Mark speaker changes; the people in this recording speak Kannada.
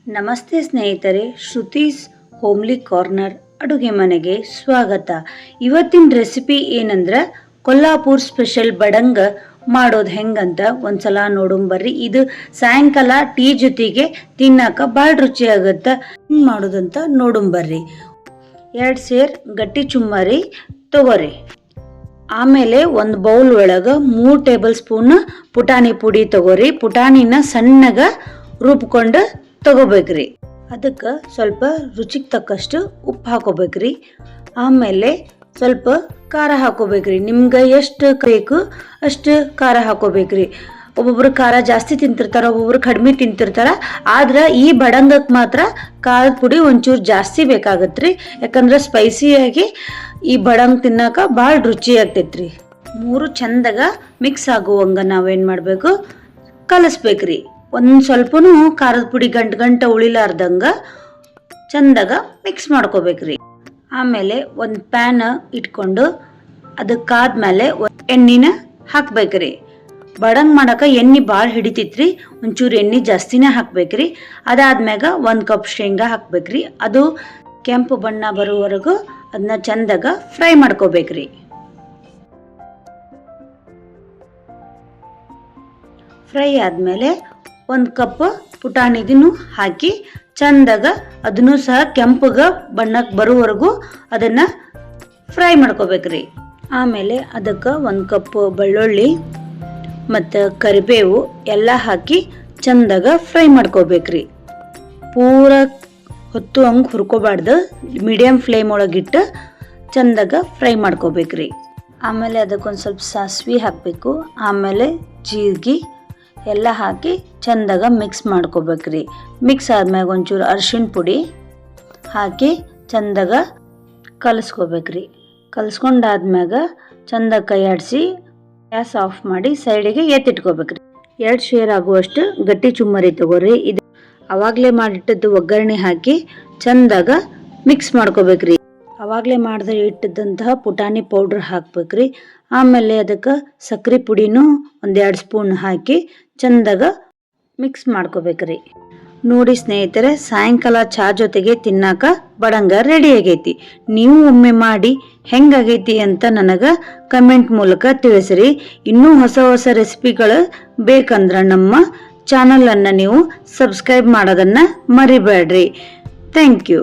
Speaker 1: ನಮಸ್ತೆ ಸ್ನೇಹಿತರೆ, ಶ್ರುತೀಸ್ ಹೋಮ್ಲಿ ಕಾರ್ನರ್ ಅಡುಗೆ ಮನೆಗೆ ಸ್ವಾಗತ. ಇವತ್ತಿನ ರೆಸಿಪಿ ಏನಂದ್ರೆ ಕೊಲ್ಲಾಪುರ್ ಸ್ಪೆಷಲ್ ಬಡಂಗ ಮಾಡೋದು ಹೆಂಗಂತ ಒಂದ್ಸಲ ನೋಡೋಂಬರ್ರಿ. ಇದು ಸಾಯಂಕಾಲ ಟೀ ಜೊತೆಗೆ ತಿನ್ನಕ ಭಾಳ ರುಚಿ ಆಗುತ್ತೆ. ಹೆಂಗ್ ಮಾಡೋದಂತ ನೋಡೋಂಬರ್ರಿ. 2 ಸೇರ್ ಗಟ್ಟಿ ಚುಮ್ಮರಿ ತಗೋರಿ. ಆಮೇಲೆ ಒಂದು ಬೌಲ್ ಒಳಗೆ 3 ಟೇಬಲ್ ಸ್ಪೂನ್ ಪುಟಾಣಿ ಪುಡಿ ತಗೋರಿ. ಪುಟಾಣಿನ ಸಣ್ಣಗ ರುಬ್ಕೊಂಡು ತಗೋಬೇಕ್ರಿ. ಅದಕ್ಕೆ ಸ್ವಲ್ಪ ರುಚಿಗೆ ತಕ್ಕಷ್ಟು ಉಪ್ಪು ಹಾಕೋಬೇಕ್ರಿ. ಆಮೇಲೆ ಸ್ವಲ್ಪ ಖಾರ ಹಾಕೋಬೇಕ್ರಿ. ನಿಮ್ಗೆ ಎಷ್ಟು ಬೇಕು ಅಷ್ಟು ಖಾರ ಹಾಕೋಬೇಕ್ರಿ. ಒಬ್ಬೊಬ್ರು ಖಾರ ಜಾಸ್ತಿ ತಿಂತಿರ್ತಾರ, ಒಬ್ಬೊಬ್ರು ಕಡಿಮೆ ತಿಂತಿರ್ತಾರ. ಆದ್ರೆ ಈ ಬಡಂಗಕ್ಕೆ ಮಾತ್ರ ಖಾರದ ಪುಡಿ ಒಂಚೂರು ಜಾಸ್ತಿ ಬೇಕಾಗತ್ರಿ. ಯಾಕಂದ್ರೆ ಸ್ಪೈಸಿಯಾಗಿ ಈ ಬಡಂಗ್ ತಿನ್ನಕ ಭಾಳ ರುಚಿ ಆಗ್ತೈತ್ರಿ. 3 ಚಂದಾಗ ಮಿಕ್ಸ್ ಆಗುವಂಗ ನಾವೇನು ಮಾಡಬೇಕು, ಕಲಿಸ್ಬೇಕ್ರಿ. ಒಂದು ಸ್ವಲ್ಪನೂ ಖಾರದ ಪುಡಿ ಗಂಟು ಉಳಿಲಾರ್ದಂಗ ಚಂದಾಗ ಮಿಕ್ಸ್ ಮಾಡ್ಕೋಬೇಕ್ರಿ. ಆಮೇಲೆ ಒಂದು ಪ್ಯಾನ್ ಇಟ್ಕೊಂಡು ಅದಕ್ಕಾದ್ಮೇಲೆ ಎಣ್ಣೆನ ಹಾಕ್ಬೇಕ್ರಿ. ಬಡಂಗ್ ಮಾಡಕ ಎಣ್ಣೆ ಭಾಳ ಹಿಡಿತೈತ್ರಿ. ಒಂಚೂರು ಎಣ್ಣೆ ಜಾಸ್ತಿನೇ ಹಾಕ್ಬೇಕ್ರಿ. ಅದಾದ್ಮ್ಯಾಗ 1 ಕಪ್ ಶೇಂಗಾ ಹಾಕ್ಬೇಕ್ರಿ. ಅದು ಕೆಂಪು ಬಣ್ಣ ಬರೋವರೆಗೂ ಅದನ್ನ ಚಂದಾಗ ಫ್ರೈ ಮಾಡ್ಕೋಬೇಕ್ರಿ. ಫ್ರೈ ಆದ್ಮೇಲೆ 1 ಕಪ್ ಪುಟಾಣಿಗೂ ಹಾಕಿ ಚಂದಾಗ ಅದನ್ನು ಸಹ ಕೆಂಪಗ ಬಣ್ಣಕ್ಕೆ ಬರೋವರೆಗೂ ಅದನ್ನ ಫ್ರೈ ಮಾಡ್ಕೋಬೇಕ್ರಿ. ಆಮೇಲೆ ಅದಕ್ಕೆ 1 ಕಪ್ ಬೆಳ್ಳುಳ್ಳಿ ಮತ್ತು ಕರಿಬೇವು ಎಲ್ಲ ಹಾಕಿ ಚಂದಾಗ ಫ್ರೈ ಮಾಡ್ಕೋಬೇಕ್ರಿ. ಪೂರ ಹೊತ್ತು ಹಂಗೆ ಹುರ್ಕೋಬಾರ್ದು, ಮೀಡಿಯಮ್ ಫ್ಲೇಮ್ ಒಳಗಿಟ್ಟು ಚಂದಾಗ ಫ್ರೈ ಮಾಡ್ಕೋಬೇಕ್ರಿ. ಆಮೇಲೆ ಅದಕ್ಕೊಂದು ಸ್ವಲ್ಪ ಸಾಸಿವೆ ಹಾಕಬೇಕು. ಆಮೇಲೆ ಜೀರಿಗೆ ಎಲ್ಲ ಹಾಕಿ ಚಂದಾಗ ಮಿಕ್ಸ್ ಮಾಡ್ಕೋಬೇಕ್ರಿ. ಮಿಕ್ಸ್ ಆದ್ಮ್ಯಾಗ ಒಂಚೂರು ಅರಿಶಿಣ ಪುಡಿ ಹಾಕಿ ಚಂದಾಗ ಕಲಿಸ್ಕೋಬೇಕ್ರಿ. ಕಲಿಸ್ಕೊಂಡಾದ್ಮ್ಯಾಗ ಚಂದಾಗ ಕೈ ಆಡಿಸಿ ಗ್ಯಾಸ್ ಆಫ್ ಮಾಡಿ ಸೈಡಿಗೆ ಎತ್ತಿಟ್ಕೋಬೇಕ್ರಿ. 2 ಶೇರ್ ಆಗುವಷ್ಟು ಗಟ್ಟಿ ಚುಮ್ಮರಿ ತಗೋರಿ. ಇದು ಅವಾಗಲೇ ಮಾಡಿಟ್ಟದ್ದು ಒಗ್ಗರಣೆ ಹಾಕಿ ಚಂದಾಗ ಮಿಕ್ಸ್ ಮಾಡ್ಕೋಬೇಕ್ರಿ. ಅವಾಗಲೇ ಮಾಡಿದ್ರೆ ಇಟ್ಟಿದ್ದಂತಹ ಪುಟಾಣಿ ಪೌಡ್ರ್ ಹಾಕ್ಬೇಕ್ರಿ. ಆಮೇಲೆ ಅದಕ್ಕೆ ಸಕ್ಕರೆ ಪುಡಿನೂ 1-2 ಸ್ಪೂನ್ ಹಾಕಿ ಚಂದಾಗ ಮಿಕ್ಸ್ ಮಾಡ್ಕೋಬೇಕ್ರಿ. ನೋಡಿ ಸ್ನೇಹಿತರೆ, ಸಾಯಂಕಾಲ ಚಾ ಜೊತೆಗೆ ತಿನ್ನಾಕ ಬಡಂಗ ರೆಡಿ ಆಗೈತಿ. ನೀವು ಒಮ್ಮೆ ಮಾಡಿ ಹೆಂಗಾಗೈತಿ ಅಂತ ನನಗೆ ಕಮೆಂಟ್ ಮೂಲಕ ತಿಳಿಸ್ರಿ. ಇನ್ನೂ ಹೊಸ ರೆಸಿಪಿಗಳು ಬೇಕಂದ್ರೆ ನಮ್ಮ ಚಾನಲನ್ನು ನೀವು ಸಬ್ಸ್ಕ್ರೈಬ್ ಮಾಡೋದನ್ನು ಮರಿಬೇಡ್ರಿ. Thank you.